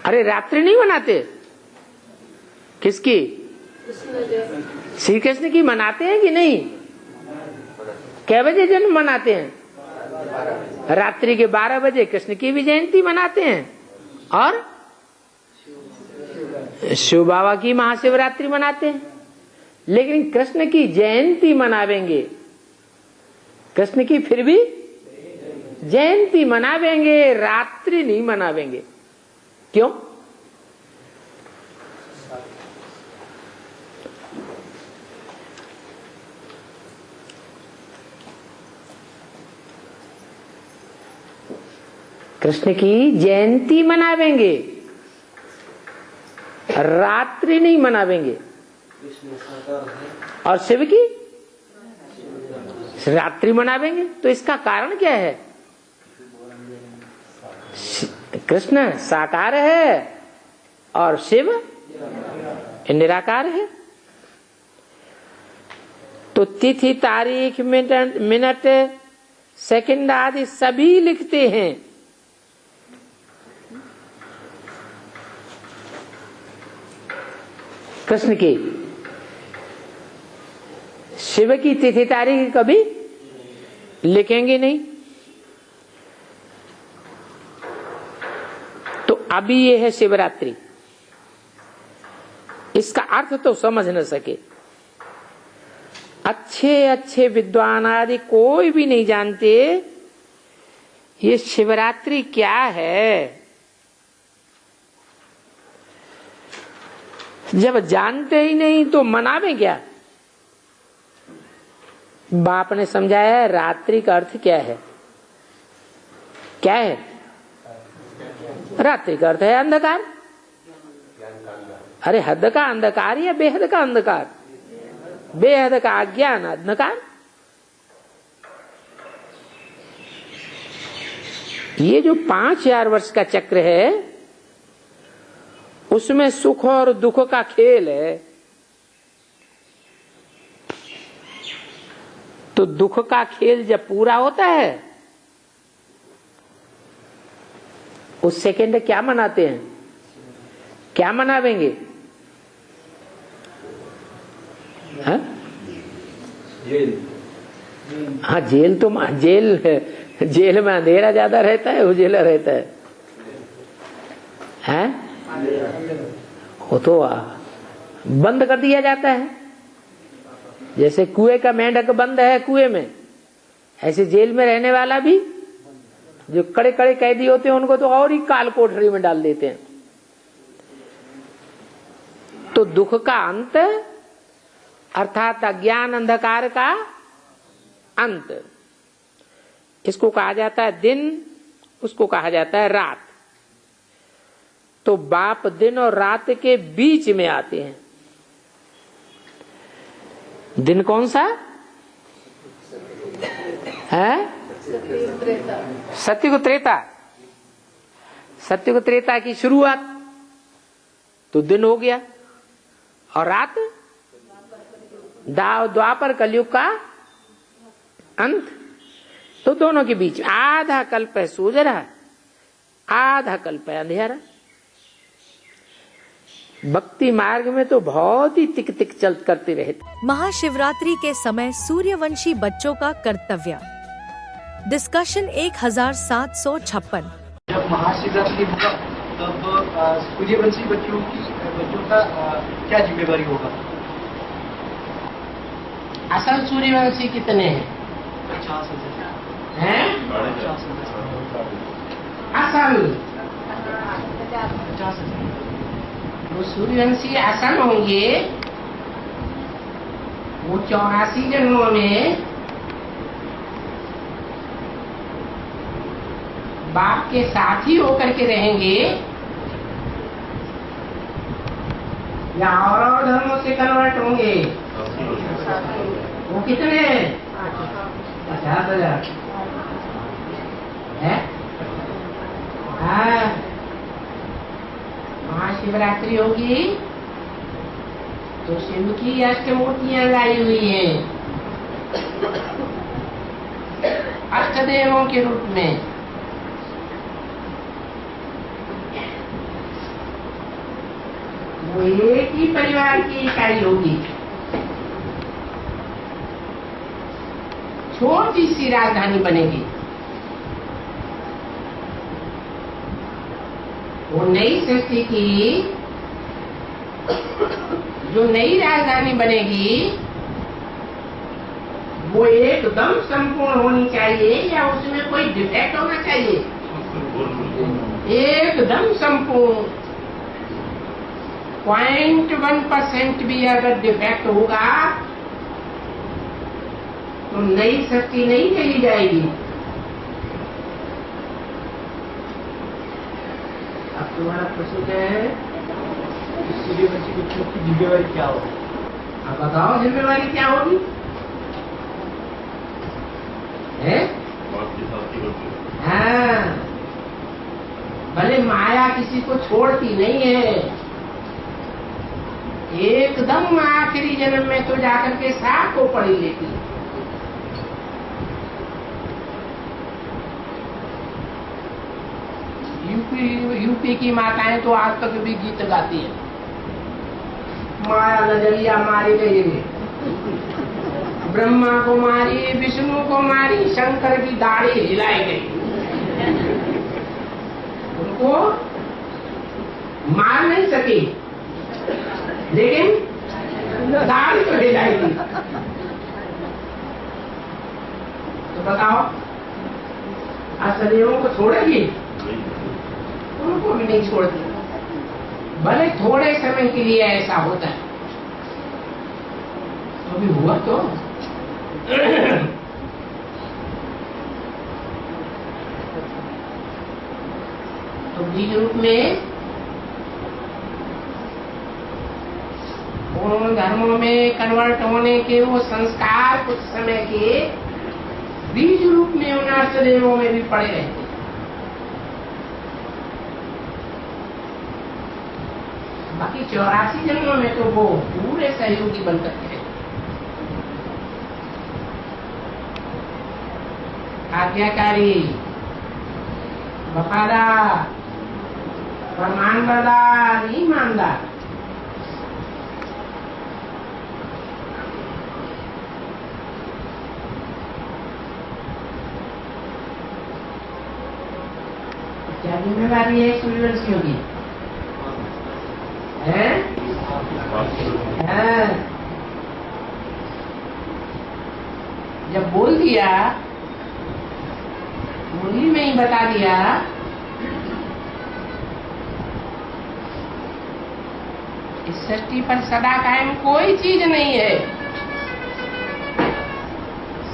अरे रात्रि नहीं मनाते, किसकी? श्री कृष्ण की मनाते हैं कि नहीं? कै बजे जन्म मनाते हैं? रात्रि के 12 बजे कृष्ण की भी जयंती मनाते हैं और शिव बाबा की महाशिवरात्रि मनाते हैं। लेकिन कृष्ण की जयंती मनावेंगे, कृष्ण की फिर भी जयंती मनावेंगे, रात्रि नहीं मनावेंगे। क्यों? कृष्ण की जयंती मनावेंगे, रात्रि नहीं मनावेंगे। और शिव की रात्रि मनावेंगे। तो इसका कारण क्या है? कृष्ण साकार है और शिव निराकार है। तो तिथि, तारीख, मिनट, सेकंड आदि सभी लिखते हैं। कृष्ण की, शिव की तिथि तारीख कभी लिखेंगे नहीं। तो अभी ये है शिवरात्रि, इसका अर्थ तो समझ न सके। अच्छे अच्छे विद्वान आदि कोई भी नहीं जानते ये शिवरात्रि क्या है। जब जानते ही नहीं तो मनावे क्या? बाप ने समझाया रात्रि का अर्थ क्या है। क्या है? रात्रि का अर्थ है अंधकार। अरे हद का अंधकार या बेहद का अंधकार? बेहद का अज्ञान अंधकार। ये जो 5000 वर्ष का चक्र है उसमें सुख और दुख का खेल है। तो दुख का खेल जब पूरा होता है उस सेकंड क्या मनाते हैं? क्या मनावेंगे? हाँ? हाँ, जेल तो जेल में अंधेरा ज्यादा रहता है, उजेला रहता है। हैं? वो तो बंद कर दिया जाता है। जैसे कुएं का मेंढक बंद है कुएं में, ऐसे जेल में रहने वाला भी जो कड़े कड़े कैदी होते हैं उनको तो और ही काल कोठरी में डाल देते हैं। तो दुख का अंत अर्थात अज्ञान अंधकार का अंत, इसको कहा जाता है दिन, उसको कहा जाता है रात। तो बाप दिन और रात के बीच में आते हैं। दिन कौन सा है? सत्युग त्रेता। सत्युग त्रेता की शुरुआत तो दिन हो गया, और रात द्वापर कलयुग का अंत। तो दोनों के बीच आधा कल्प है सूझरा, आधा कल्प है अंधेरा। भक्ति मार्ग में तो बहुत ही तिक तिक चल करते रहते। महाशिवरात्रि के समय सूर्यवंशी बच्चों का कर्तव्य। डिस्कशन 1756। जब महाशिवरात्रि होगा तब सूर्यवंशी बच्चों का क्या जिम्मेवारी होगा? असल सूर्यवंशी कितने हैं? 50 हैं? असल 50 वो सूर्यवंशी असल होंगे, वो 84 जन्मों में बाप के साथ ही होकर के रहेंगे, या और धर्मों से कन्वर्ट होंगे। वो कितने? 50,000 है। हाँ, महाशिवरात्रि होगी तो शिव की अष्टमूर्तियां लाई हुई हैं। अष्टदेवों के रूप में। वो एक ही परिवार की इकाई होगी। छोटी सी राजधानी बनेगी। वो नई सृष्टि की जो नई राजधानी बनेगी वो एकदम संपूर्ण होनी चाहिए या उसमें कोई डिफेक्ट होना चाहिए? एकदम संपूर्ण। 0.1% भी अगर डिफेक्ट होगा तो नई सृष्टि नहीं चली जाएगी। अब तुम्हारा प्रश्न क्या है? सूर्यवंशी बच्चों की जिम्मेवारी क्या होगी? आप बताओ जिम्मेवारी क्या होगी? है? हाँ, भले माया किसी को छोड़ती नहीं है, एकदम आखिरी जन्म में तो जाकर के साथ को पड़ी लेती। यूपी की माताएं तो आज तक भी गीत गाती हैं। माया नजरिया मारी गई, ब्रह्मा को मारी, विष्णु को मारी, शंकर की दाढ़ी हिलाई गई। उनको मार नहीं सकी लेकिन दाढ़ी तो हिलाई गई। तो बताओ असलियों को छोड़ेगी? उनको भी नहीं छोड़ती। भले थोड़े समय के लिए ऐसा होता है, तो भी हुआ तो बीज रूप में उन धर्मों में कन्वर्ट होने के वो संस्कार कुछ समय के बीज रूप में उन अष्टदेवों में भी पड़े रहते। बाकी 84 जन्मों में तो वो पूरे सहयोगी बनकर के आज्ञाकारी, वफादार, फरमानबरदार, ईमानदार। क्या जिम्मेवारी है सूर्यवंशियों की? है? जब बोल दिया, मुरली में ही बता दिया, इस सृष्टि पर सदा कायम कोई चीज नहीं है।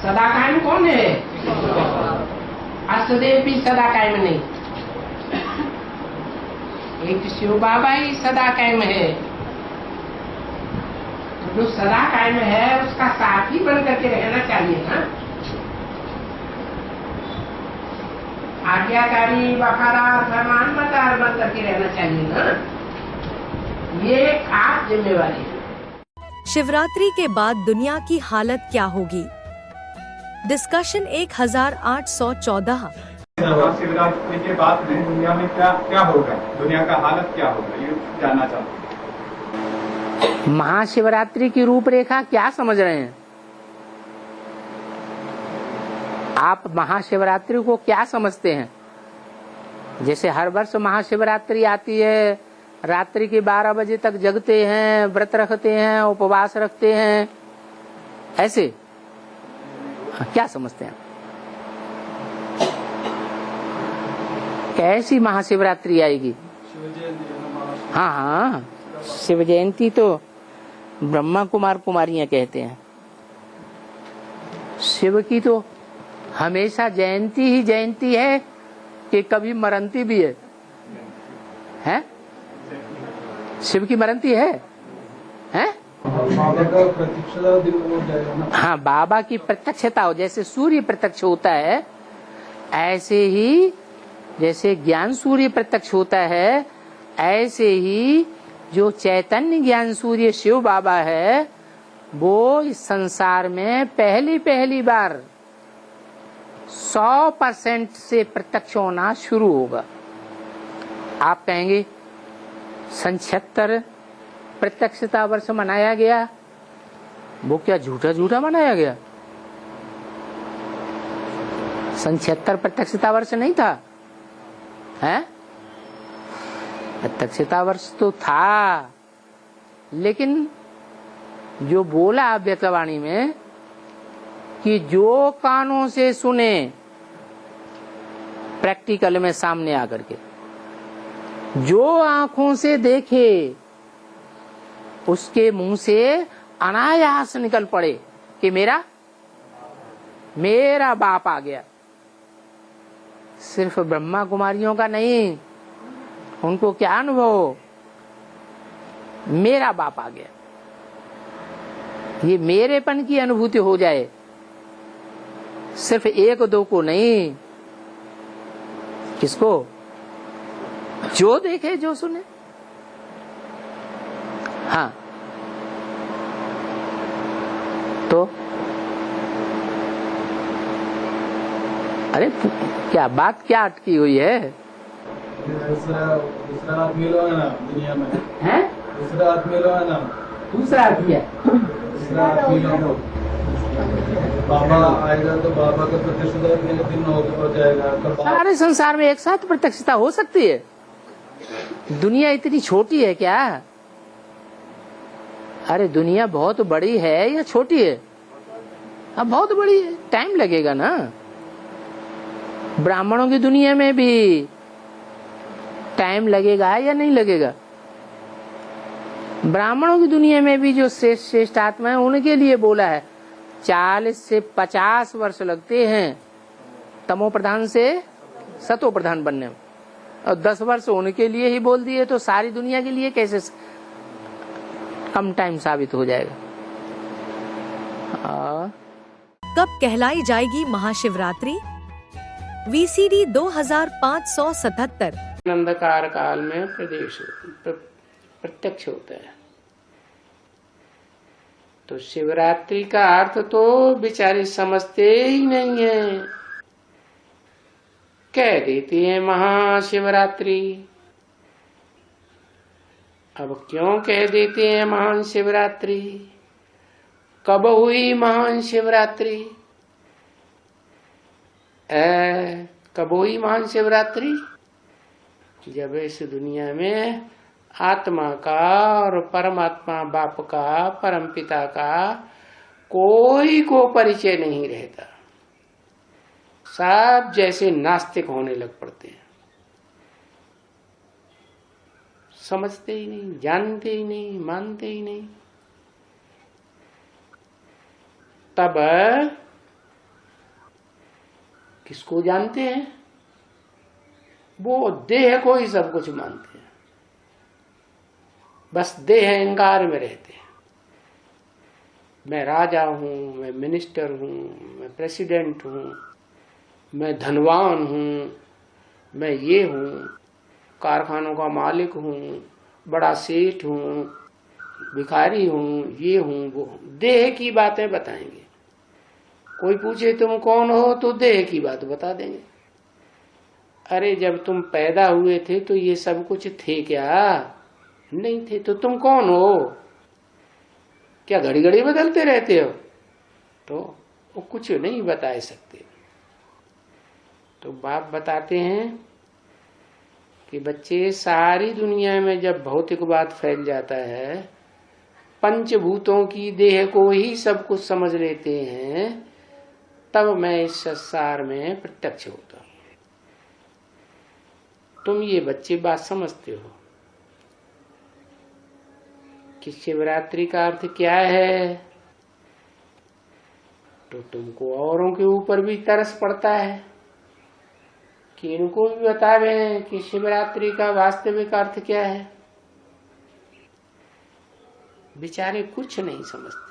सदा कायम कौन है? अष्टदेव भी सदा कायम नहीं, एक शिव बाबा ही सदा कायम है। तो जो सदा कायम है उसका साथी बन करके रहना चाहिए ना। आज्ञाकारी, वफादार, फरमानबरदार बन करके रहना चाहिए ना। ये खास जिम्मेवारी है। शिवरात्रि के बाद दुनिया की हालत क्या होगी? डिस्कशन 1814। शिवरात्रि के बाद में दुनिया में क्या क्या होगा? दुनिया का हालत क्या होगा, ये जानना चाहते हैं। महाशिवरात्रि की रूपरेखा क्या समझ रहे हैं आप? महाशिवरात्रि को क्या समझते हैं? जैसे हर वर्ष महाशिवरात्रि आती है, रात्रि के 12 बजे तक जगते हैं, व्रत रखते हैं, उपवास रखते हैं, ऐसे क्या समझते हैं? कैसी महाशिवरात्रि आएगी? हाँ, शिव जयंती तो ब्रह्मा कुमार कुमारियां कहते हैं। शिव की तो हमेशा जयंती ही जयंती है कि कभी मरंती भी है? हैं? शिव की मरंती है? हैं? हाँ, बाबा की प्रत्यक्षता हो, जैसे सूर्य प्रत्यक्ष होता है ऐसे ही, जैसे ज्ञान सूर्य प्रत्यक्ष होता है ऐसे ही जो चैतन्य ज्ञान सूर्य शिव बाबा है वो इस संसार में पहली बार 100% से प्रत्यक्ष होना शुरू होगा। आप कहेंगे 76 प्रत्यक्षता वर्ष मनाया गया, वो क्या झूठा झूठा मनाया गया? 76 प्रत्यक्षता वर्ष नहीं था, है? प्रत्यक्षता वर्ष तो था, लेकिन जो बोला व्यक्तवाणी में कि जो कानों से सुने प्रैक्टिकल में सामने आकर के, जो आंखों से देखे उसके मुंह से अनायास निकल पड़े कि मेरा बाप आ गया। सिर्फ ब्रह्मा कुमारियों का नहीं, उनको क्या अनुभव, मेरा बाप आ गया, ये मेरेपन की अनुभूति हो जाए। सिर्फ एक दो को नहीं, किसको? जो देखे जो सुने। हाँ, तो अरे क्या बात क्या अटकी हुई है? दूसरा आदमी लो है ना दुनिया में, हैं? दूसरा आदमी लो है ना, दूसरा आदमी है, दूसरा आदमी लो। बाबा आएगा तो बाबा का प्रतिष्ठा दिन हो जाएगा। सारे संसार में एक साथ प्रत्यक्षता हो सकती है? दुनिया इतनी छोटी है क्या? अरे दुनिया बहुत बड़ी है या छोटी है? अब बहुत बड़ी है, टाइम लगेगा ना। ब्राह्मणों की दुनिया में भी टाइम लगेगा या नहीं लगेगा? ब्राह्मणों की दुनिया में भी जो श्रेष्ठ श्रेष्ठ आत्मा है उनके लिए बोला है 40 से 50 वर्ष लगते हैं तमो प्रधान से सतो प्रधान बनने में, और 10 वर्ष उनके लिए ही बोल दिए तो सारी दुनिया के लिए कैसे कम टाइम साबित हो जाएगा? कब कहलाई जाएगी महाशिवरात्रि? वीसीडी 2577। अंधकार काल में प्रत्यक्ष होता है। तो शिवरात्रि का अर्थ तो बेचारे समझते ही नहीं है, कह देती है महाशिवरात्रि। अब क्यों कह देते हैं महान शिवरात्रि? कब हुई महान शिवरात्रि? कब हुई महान शिवरात्रि? जब इस दुनिया में आत्मा का और परमात्मा बाप का, परमपिता का कोई को परिचय नहीं रहता। सब जैसे नास्तिक होने लग पड़ते हैं, समझते ही नहीं, जानते ही नहीं, मानते ही नहीं। तब किसको जानते हैं? वो देह को ही सब कुछ मानते हैं, बस देह अहंकार में रहते हैं। मैं राजा हूं, मैं मिनिस्टर हूं, मैं प्रेसिडेंट हूं, मैं धनवान हूं, मैं ये हूं, कारखानों का मालिक हूं, बड़ा सेठ हूं, भिखारी हूं, ये हूं, वो देह की बातें बताएंगे। कोई पूछे तुम कौन हो तो देह की बात बता देंगे। अरे जब तुम पैदा हुए थे तो ये सब कुछ थे क्या? नहीं थे। तो तुम कौन हो? क्या घड़ी घड़ी बदलते रहते हो? तो वो कुछ नहीं बता सकते। तो बाप बताते हैं कि बच्चे, सारी दुनिया में जब भौतिकवाद फैल जाता है, पंचभूतों की देह को ही सब कुछ समझ लेते हैं, तब मैं इस संसार में प्रत्यक्ष होता हूं। तुम ये बच्चे बात समझते हो कि शिवरात्रि का अर्थ क्या है? तो तुमको औरों के ऊपर भी तरस पड़ता है कि इनको भी बतावे कि शिवरात्रि का वास्तविक अर्थ क्या है। बेचारे कुछ नहीं समझते।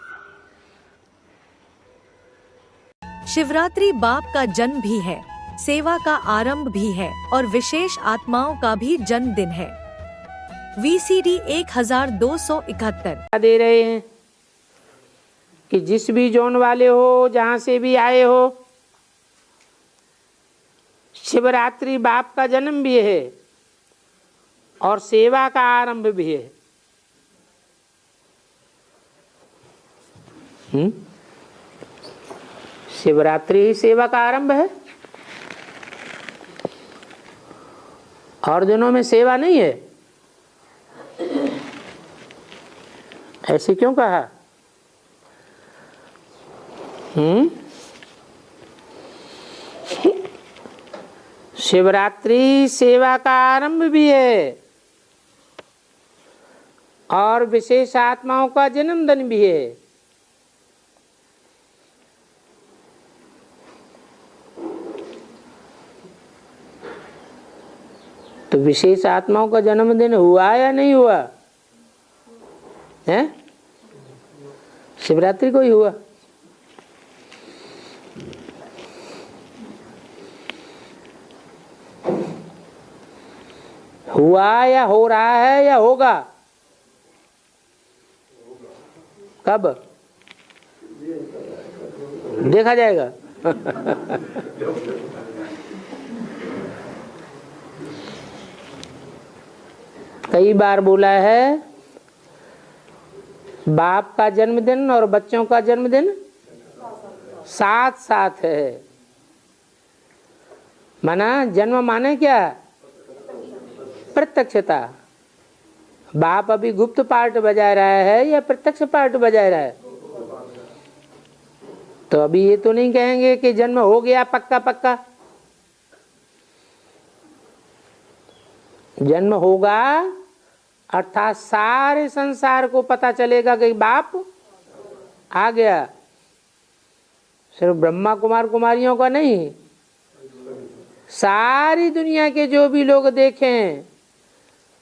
शिवरात्रि बाप का जन्म भी है, सेवा का आरंभ भी है और विशेष आत्माओं का भी जन्मदिन है। वीसीडी 1271 दे रहे हैं कि जिस भी जोन वाले हो, जहां से भी आए हो, शिवरात्रि बाप का जन्म भी है और सेवा का आरंभ भी है। शिवरात्रि ही सेवा का आरंभ है, और दिनों में सेवा नहीं है। ऐसे क्यों कहा? शिवरात्रि सेवा का आरंभ भी है और विशेष आत्माओं का जन्मदिन भी है। तो विशेष आत्माओं का जन्मदिन हुआ या नहीं हुआ है? शिवरात्रि को ही हुआ। हुआ या हो रहा है या होगा? कब देखा जाएगा? कई बार बोला है बाप का जन्मदिन और बच्चों का जन्मदिन साथ साथ है। माना जन्म माने क्या? प्रत्यक्षता। बाप अभी गुप्त पार्ट बजा रहा है या प्रत्यक्ष पार्ट बजा रहा है? तो अभी ये तो नहीं कहेंगे कि जन्म हो गया पक्का पक्का। जन्म होगा अर्थात सारे संसार को पता चलेगा कि बाप आ गया। सिर्फ ब्रह्मा कुमार कुमारियों का नहीं, सारी दुनिया के जो भी लोग देखें,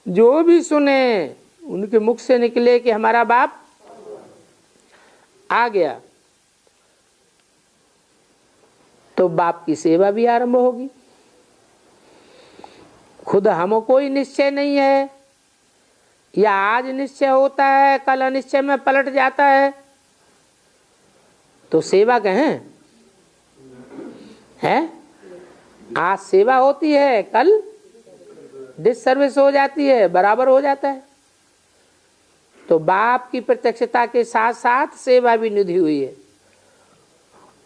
जो भी सुने, उनके मुख से निकले कि हमारा बाप आ गया, तो बाप की सेवा भी आरंभ होगी। खुद हमको ही निश्चय नहीं है, या आज निश्चय होता है कल अनिश्चय में पलट जाता है, तो सेवा कहें है? आज सेवा होती है, कल डिससर्विस हो जाती है, बराबर हो जाता है। तो बाप की प्रत्यक्षता के साथ साथ सेवा भी निधि हुई है।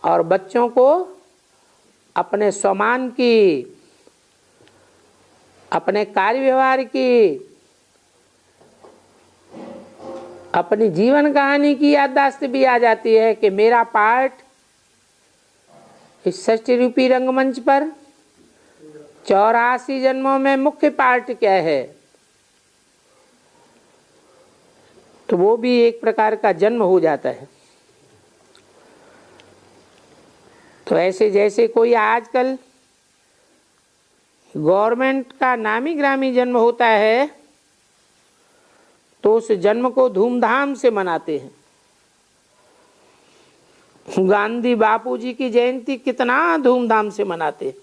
और बच्चों को अपने स्वमान की, अपने कार्य व्यवहार की, अपनी जीवन कहानी की याददाश्त भी आ जाती है कि मेरा पार्ट इस सृष्टि रूपी रंगमंच पर 84 जन्मों में मुख्य पार्ट क्या है। तो वो भी एक प्रकार का जन्म हो जाता है। तो ऐसे जैसे कोई आजकल गवर्नमेंट का नामी ग्रामी जन्म होता है तो उस जन्म को धूमधाम से मनाते हैं। गांधी बापूजी की जयंती कितना धूमधाम से मनाते हैं।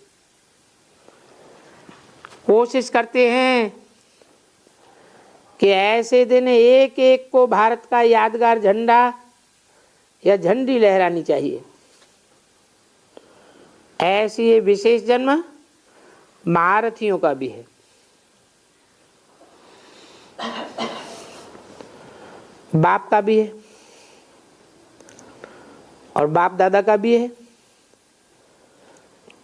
कोशिश करते हैं कि ऐसे दिन एक एक को भारत का यादगार झंडा या झंडी लहरानी चाहिए। ऐसी ये विशेष जन्म महारथियों का भी है। बाप का भी है और बाप दादा का भी है।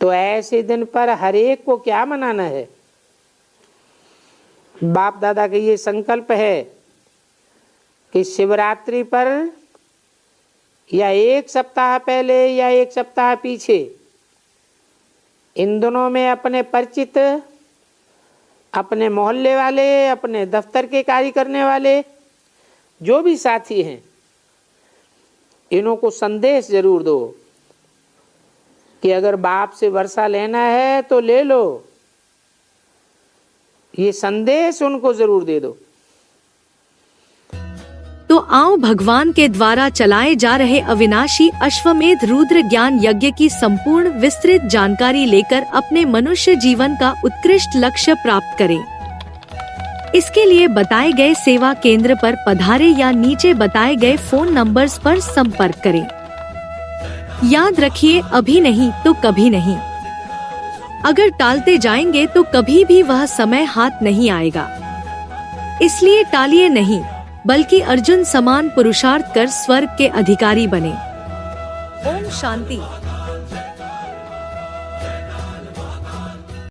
तो ऐसे दिन पर हर एक को क्या मनाना है? बाप दादा का ये संकल्प है कि शिवरात्रि पर या एक सप्ताह पहले या एक सप्ताह पीछे, इन दोनों में अपने परिचित, अपने मोहल्ले वाले, अपने दफ्तर के कार्य करने वाले जो भी साथी हैं, इन्हों को संदेश जरूर दो कि अगर बाप से वर्षा लेना है तो ले लो। ये संदेश उनको जरूर दे दो। तो आओ भगवान के द्वारा चलाए जा रहे अविनाशी अश्वमेध रुद्र ज्ञान यज्ञ की संपूर्ण विस्तृत जानकारी लेकर अपने मनुष्य जीवन का उत्कृष्ट लक्ष्य प्राप्त करें। इसके लिए बताए गए सेवा केंद्र पर पधारे या नीचे बताए गए फोन नंबर्स पर संपर्क करें। याद रखिए, अभी नहीं तो कभी नहीं। अगर टालते जाएंगे तो कभी भी वह समय हाथ नहीं आएगा। इसलिए टालिए नहीं, बल्कि अर्जुन समान पुरुषार्थ कर स्वर्ग के अधिकारी बने। ओम शांति।